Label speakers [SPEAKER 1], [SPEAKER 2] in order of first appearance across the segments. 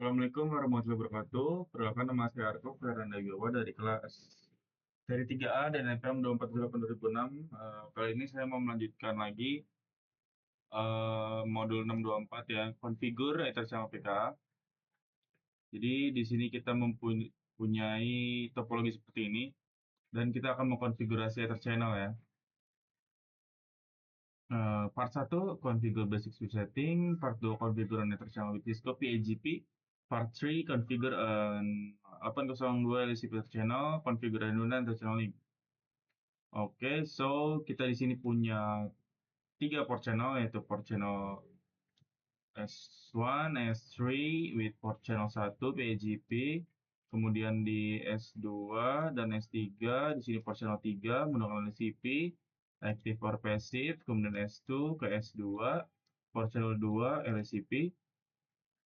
[SPEAKER 1] Assalamualaikum warahmatullahi wabarakatuh. Perkenalkan, nama saya Arko, Feranda Wibawa dari kelas seri 3A dan NPM 2408-2006. Kali ini saya mau melanjutkan lagi modul 624 ya, konfigur ether PKA. Jadi di sini kita mempunyai topologi seperti ini dan kita akan mengkonfigurasi ether channel ya. Part 1 configure basic switch setting, part 2 configure network channel with Cisco PAGP, part 3 configure 802 LCP channel, configure redundant network channel link. Oke, so kita di sini punya 3 port channel, yaitu port channel S1, S3 with port channel 1 PAGP, kemudian di S2 dan S3 di sini port channel 3 menggunakan LCP, active or passive, kemudian S2 ke S2, port channel 2 LCP.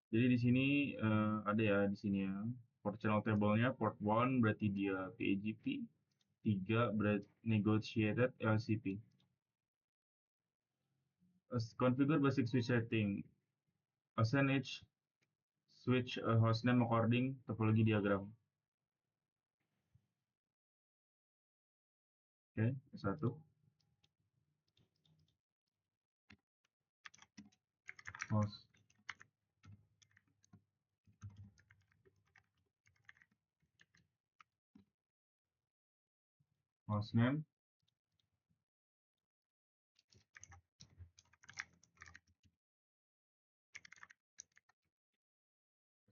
[SPEAKER 1] Jadi di sini ada ya di sini ya. Port channel table-nya port 1 berarti dia PAGP, 3 berarti negotiated LCP. Configure basic switch setting. Assign each switch hostname according topology diagram. Oke, satu. Host hostname.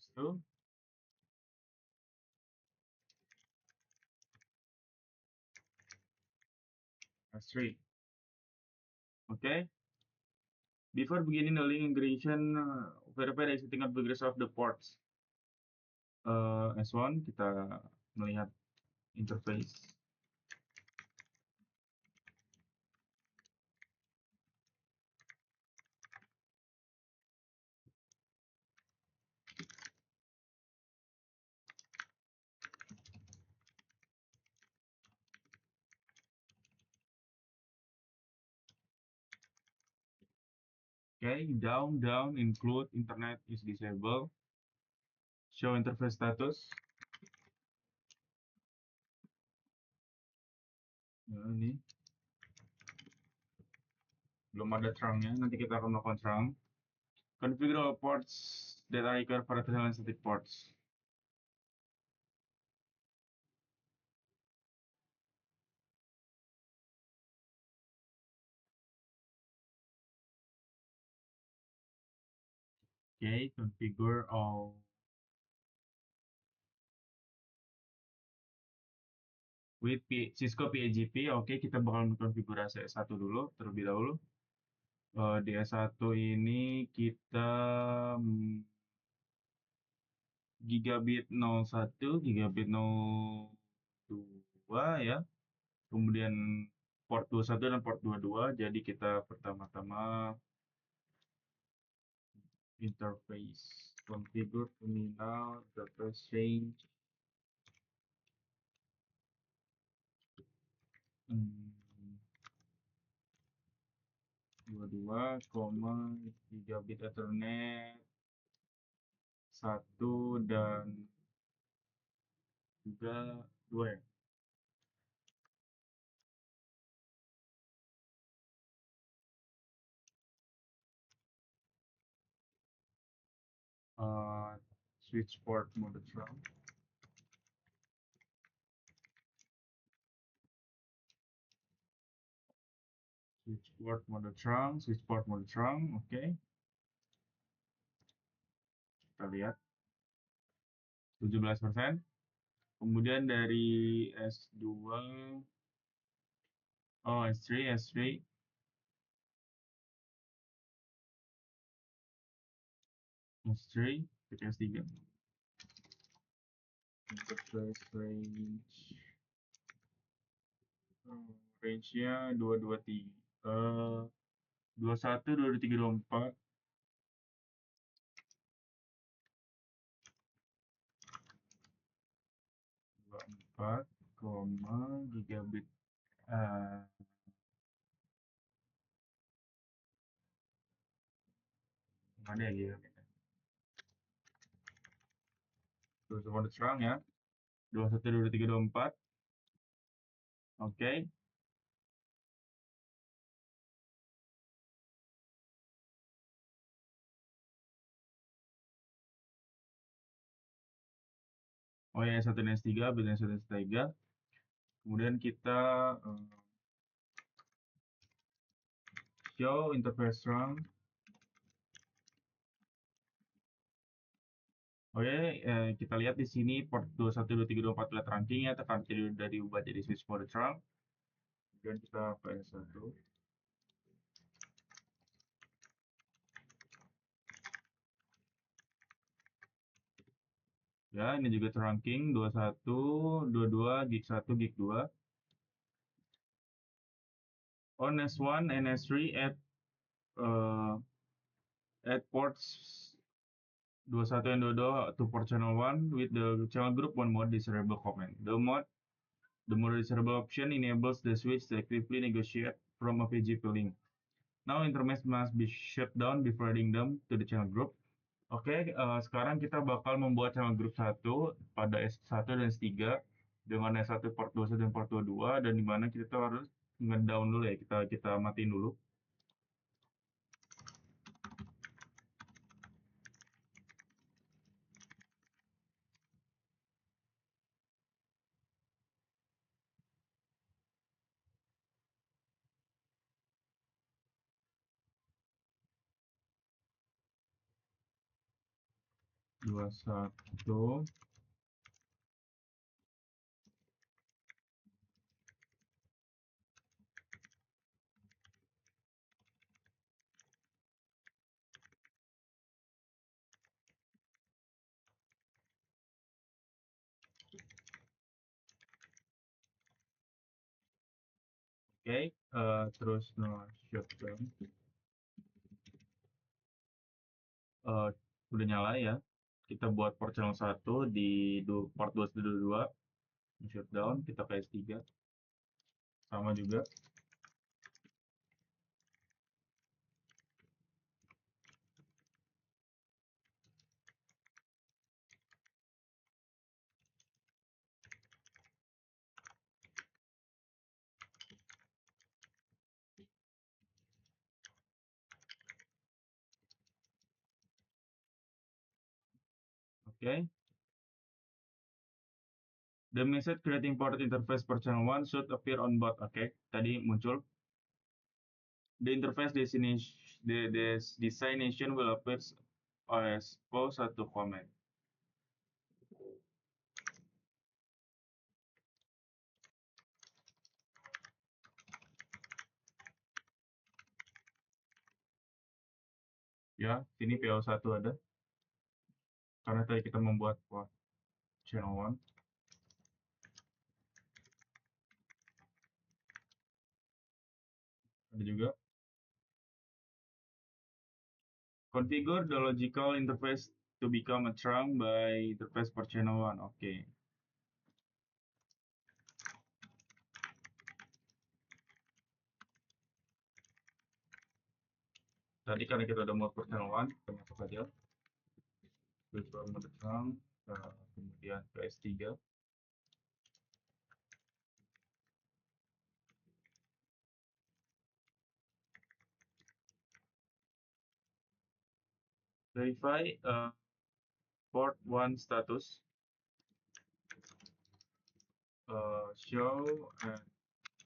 [SPEAKER 1] S2. S3. Okay. Before beginning the link integration, verify the existing configuration of the ports. S1 kita melihat interface. Okay, down, include internet is disabled. Show interface status. Nah, ini belum ada terangnya, nanti kita akan melakukan terang. Configure all ports that are required for sensitive ports. Okay, configure all with Cisco PAGP. Oke, kita bakal konfigurasi S1 dulu terlebih dahulu. Di S1 ini kita gigabit 01, gigabit 02 ya. Kemudian port 21 dan port 22. Jadi kita pertama-tama interface configure terminal interface change. 22, gigabit Ethernet 1 dan juga 2 ya. Switch port mode trunk. Switch port mode trunk, oke. Kita lihat 17%. Kemudian dari S2, S3, kita S3. Interface range-nya 223, 21, 23, 24. 24, gigabit mana ya gigabit? Terus mode terang ya. 21, 23, 24. Oke. Oh ya, S1 dan S3, beda S1 dan S3. Kemudian kita show interface terang. Oke, kita lihat di sini port 21, 23, 24 lihat ranking ya, tekan jadi udah diubah jadi switch mode terang. Kemudian kita ke S1. Ya, ini juga terranking 21, 22, gig 1, gig 2. On S1 and S3 at ports 21 and 22 to port channel 1 with the channel group 1 mode disable command. The mode disable option enables the switch to actively negotiate from a PGP link. Now interface must be shut down before adding them to the channel group. Oke, sekarang kita bakal membuat channel group 1 pada S1 dan S3 dengan S1 port 21 dan port 22, dan dimana kita harus ngedown dulu ya, kita matiin dulu. Dua satu. Oke, terus shutdown. Udah nyala ya. Kita buat port channel 1 di port 2122. Shutdown, kita ke S3. Sama juga. Oke. The message creating port interface for channel 1 should appear on both. Oke, tadi muncul. The interface destination will appear as post satu comment. Ya, sini PO1 ada. Karena tadi kita membuat port channel 1. Ada juga. Configure the logical interface to become a trunk by interface for channel 1. Oke. Tadi karena kita udah mau for channel 1, kita masuk aja. Virtual mode trunk, kemudian ke S3. Verify port 1 status. Show at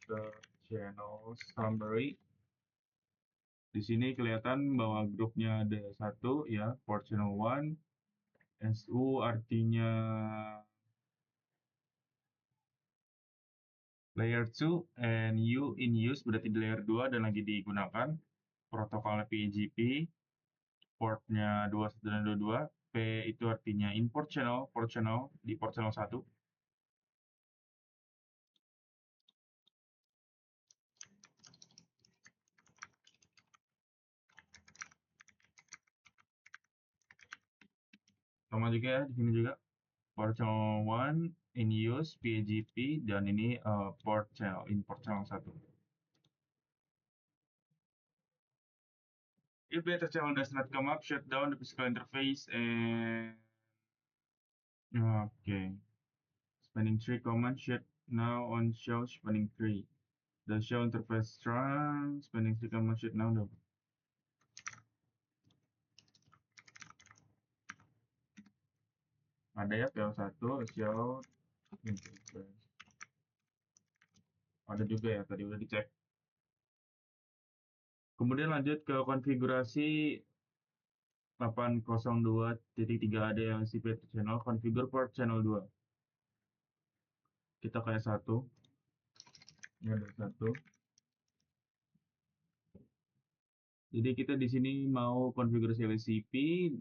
[SPEAKER 1] the channel summary. Di sini kelihatan bahwa grupnya ada satu ya, port channel 1. SU artinya layer 2, and U in use berarti di layer 2 dan lagi digunakan. Protokolnya PGP, portnya 21 dan 22. P itu artinya import channel, port channel di port channel 1. Sama juga ya, di sini juga port channel 1 in use PGP, dan ini port channel, import channel 1. If data channel does not come up, shut down the physical interface and Okay. Spanning tree command should now on show spanning tree. The show interface strong spanning tree command should now do. Ada ya PL1 show interface. Ada juga ya, tadi udah dicek. Kemudian lanjut ke konfigurasi 802.3 AD LCP channel, configure port channel 2. Kita kayak satu, ini ada satu. Jadi kita di sini mau konfigurasi LCP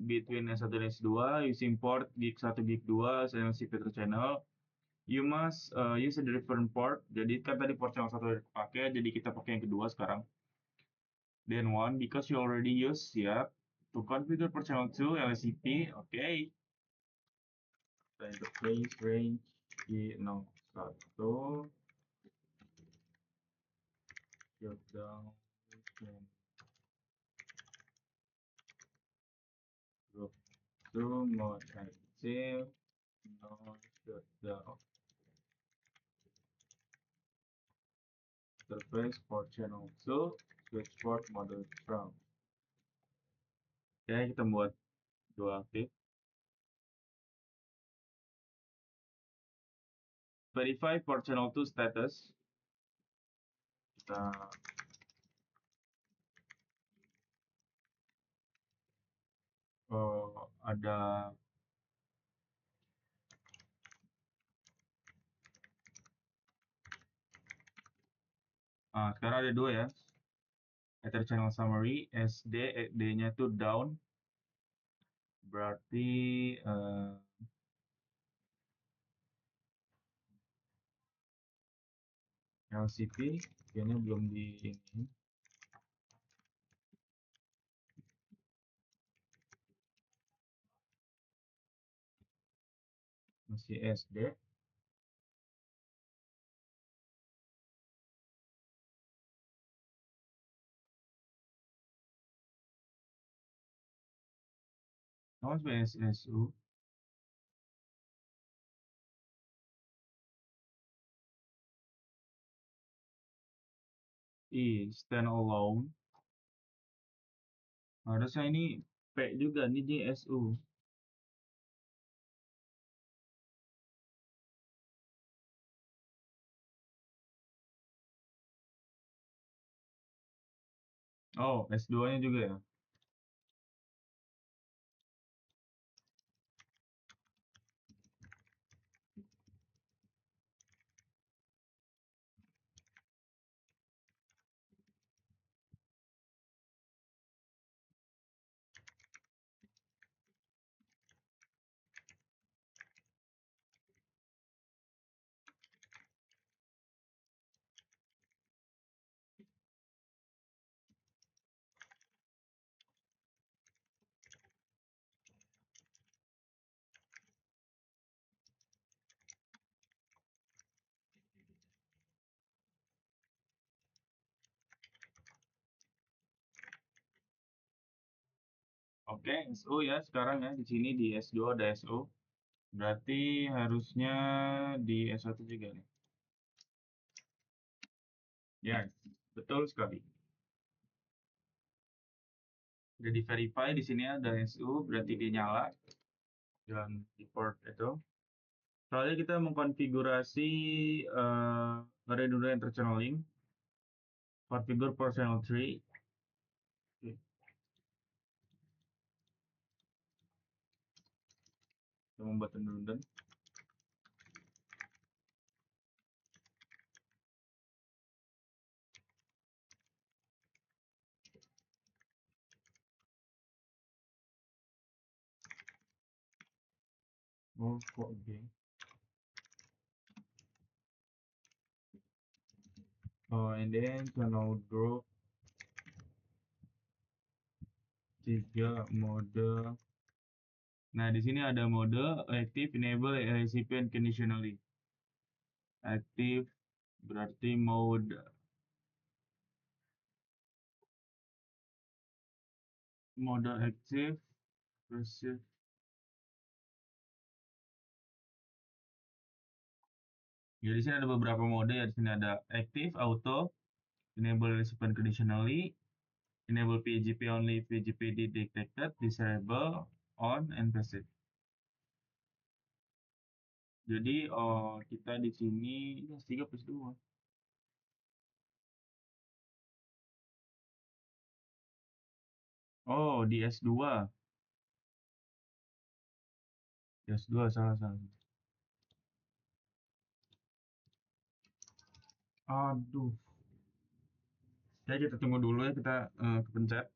[SPEAKER 1] between S1 dan S2 using port gig 1 gig 2 LCP per channel. You must use a different port. Jadi kan tadi port channel 1 udah dipakai, jadi kita pakai yang kedua sekarang. Then one because you already use, siap. To configure port channel 2 LCP, okay. Interface range I01 shutdown group 2 mode active no shutdown interface port channel 2 switch port model from. Oke, kita buat dua aktif. Verify port channel 2 status. Kita ada sekarang ada dua ya. Ether channel summary SD, D-nya tuh down. Berarti LCP kayaknya belum di ini. Masih SD. Awas BSSU. Stand alone. Harusnya ini P juga nih JSU. Oh, S2-nya juga ya. Oke, SU ya sekarang ya di sini di S2 ada SU. Berarti harusnya di S1 juga nih. Ya, betul sekali. Udah di verify di sini ada SU, berarti dia nyala dan di port itu. Soalnya kita mengkonfigurasi redundant interchanneling, configure port channel 3. Kita membuat redundant. Oh, kok gini? Oh, and then channel group 3 mode. Nah, di sini ada mode active, enable, recipient conditionally. Active berarti mode active, receive Jadi di sini ada beberapa mode ya. Di sini ada active, auto, enable recipient conditionally, enable PGP only if PGP detected, disable, on, and passive. Jadi kita di sini S3 plus 2. Oh, di S2. Di S2 salah. Aduh. Ya kita tunggu dulu ya, kita kepencet.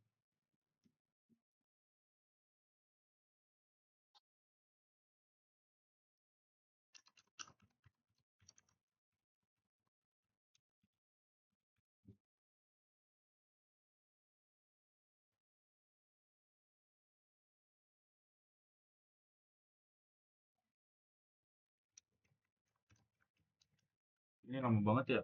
[SPEAKER 1] Ini lama banget ya.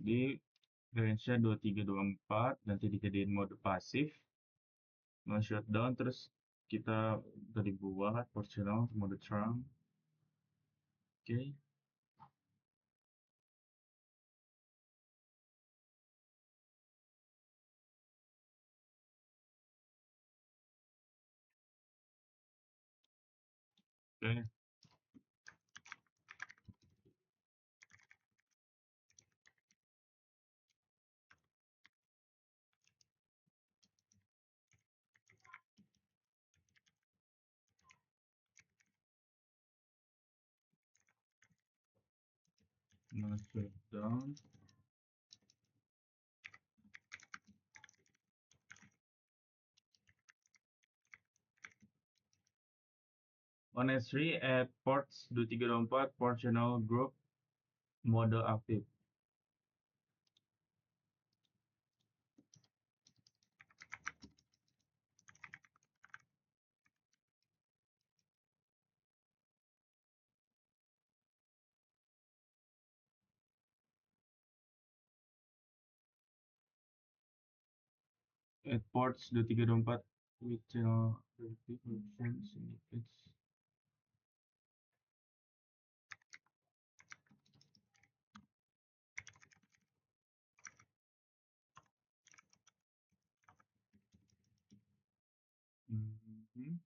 [SPEAKER 1] Di range-nya 2324, nanti dijadiin mode pasif, no shutdown, terus kita tadi buat proportional mode trunk. Oke. Oke. No shutdown. On S3 at ports 2324 port channel group mode aktif. At ports 2324 with channel options indicates. Mhm.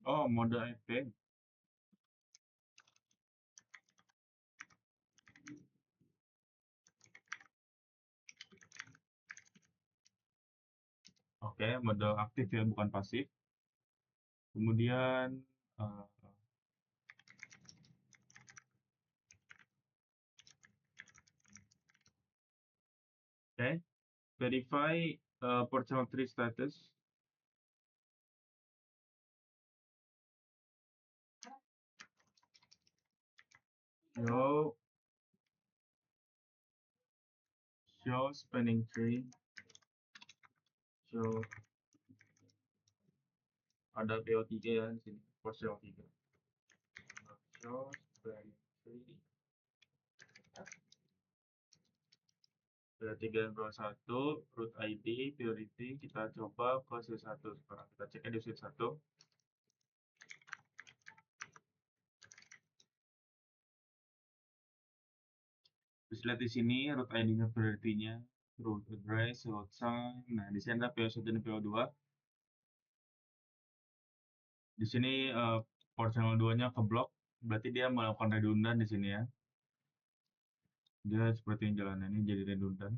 [SPEAKER 1] Oh, mode IP. Oke, mode aktif ya, bukan pasif. Kemudian okay, verify port channel 3 status. Show spanning tree. Show ada PO3 ya di sini, port channel 3. Show spanning tree. Ada 321 root ID priority, kita coba ke C1 sekarang. Kita cek di C1. Bisa lihat di sini root ID-nya, priority-nya, root address, root sign. Nah, di sini ada PO1 dan PO2. Di sini port channel 2-nya ke blok, berarti dia melakukan redundan di sini ya. Dia seperti yang jalannya ini jadi redundan.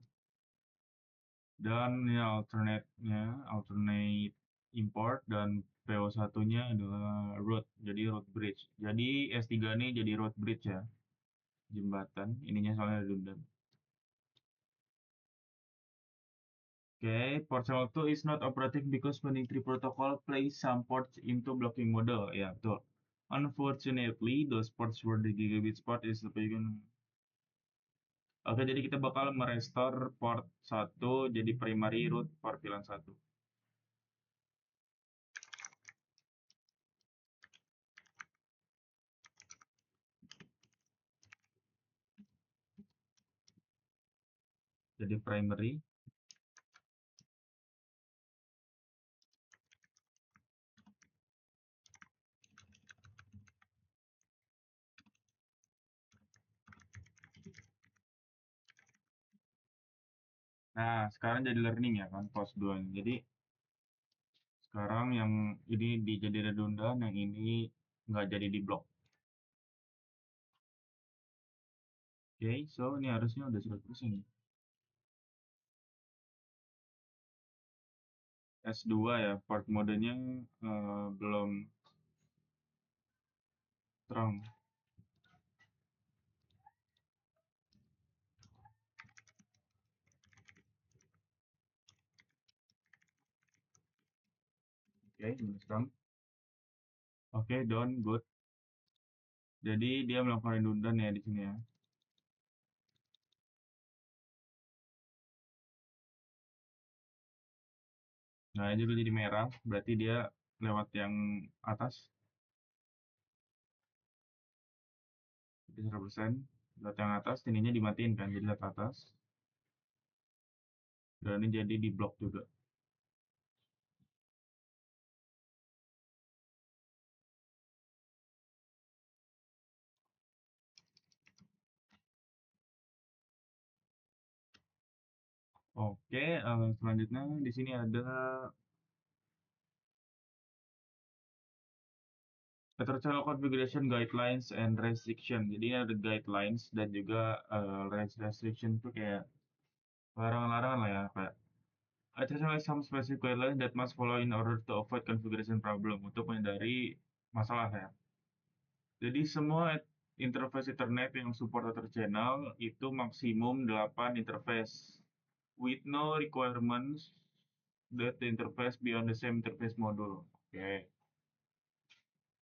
[SPEAKER 1] Dan ini alternate-nya, alternate import dan PO1-nya adalah road, jadi road bridge. Jadi S3 ini jadi road bridge ya, jembatan. Ininya soalnya redundant. Okay, port channel 2 is not operating because Money3 protocol plays some ports into blocking mode. Ya, betul. Unfortunately, those ports were the gigabit port is the Oke, jadi kita bakal merestore port 1 jadi primary root for VLAN 1. Jadi primary. Nah, sekarang jadi learning ya kan, post 2. Jadi sekarang yang ini jadi redundant, yang ini nggak jadi di blok. Oke, so ini harusnya udah 100% nih. S2 ya, port modenya belum terang. Oke, belum terang. Oke, done, good. Jadi dia melakukan redundant ya di sini ya. Nah, ini juga jadi merah, berarti dia lewat yang atas. Jadi 100%. Lewat yang atas, ininya dimatiin kan, jadi lewat atas. Dan ini jadi di blok juga. Oke, selanjutnya di sini ada Ether Channel Configuration Guidelines and Restriction. Jadi ini ada guidelines dan juga restriction itu kayak larangan-larangan lah ya, kayak Ether Channel has some specific guidelines that must follow in order to avoid configuration problem untuk menghindari masalah ya. Jadi semua interface Ethernet yang support Ether Channel itu maksimum 8 interface with no requirements that the interface be on the same interface module. Oke.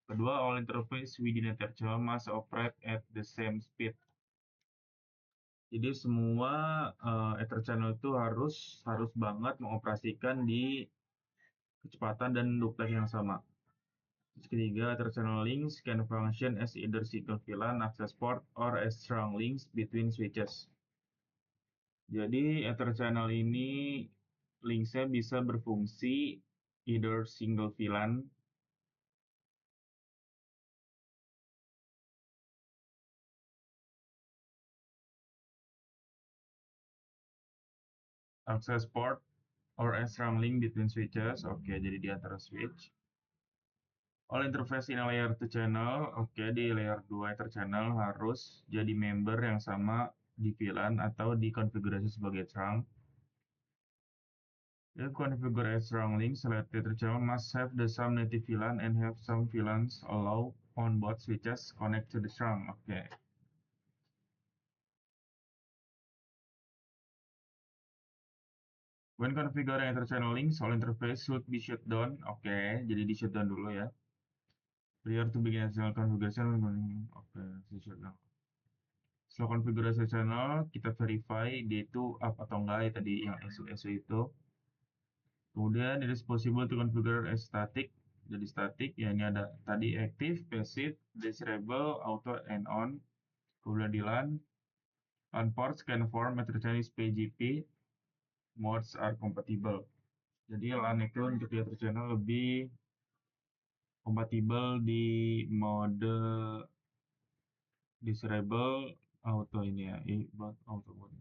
[SPEAKER 1] Kedua, all interface within Ether Channel must operate at the same speed. Jadi semua Ether Channel itu harus banget mengoperasikan di kecepatan dan duplex yang sama. Terus ketiga, Ether Channel links can function as either single VLAN access port or as strong links between switches. Jadi Ether Channel ini linksnya bisa berfungsi either single VLAN access port or as strong link between switches. Oke, jadi di antara switch. All interface in a layer 2 channel. Oke, di layer 2 Ether Channel harus jadi member yang sama di VLAN atau dikonfigurasi sebagai trunk. The configure as strong link selected Ether Channel must have the some native VLAN and have some VLANs allow on both switches connect to the trunk. Oke. When configuring Ether Channel links, all interface should be shut down. Oke, jadi di shut down dulu ya. Prior to begin channel configuration. Oke, di shut down. Setelah konfigurasi channel, kita verify dia itu up atau enggak ya tadi yang SU itu. Kemudian it is possible to configure as static. Jadi static, ya ini ada tadi active, passive, desirable, auto, and on. Kemudian di LAN, LAN ports can form Ether Chinese PGP. Modes are compatible. Jadi LAN itu untuk Ether Channel lebih kompatibel di mode desirable auto ini ya, auto mode.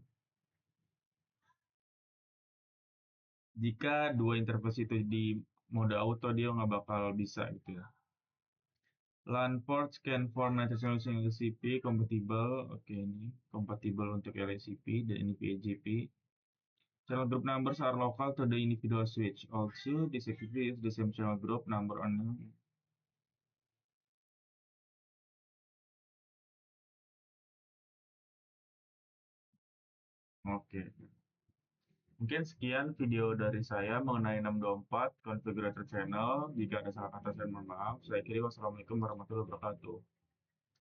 [SPEAKER 1] Jika dua interface itu di mode auto, dia nggak bakal bisa gitu ya. LAN ports can form native solution LCP compatible. Oke, ini compatible untuk LCP dan ini PGP. Channel group numbers are local to the individual switch. Also, this activity is the same channel group number on. Oke. Mungkin sekian video dari saya mengenai 624 konfigurator channel. Jika ada salah kata saya mohon maaf. Saya kira wassalamualaikum warahmatullahi wabarakatuh.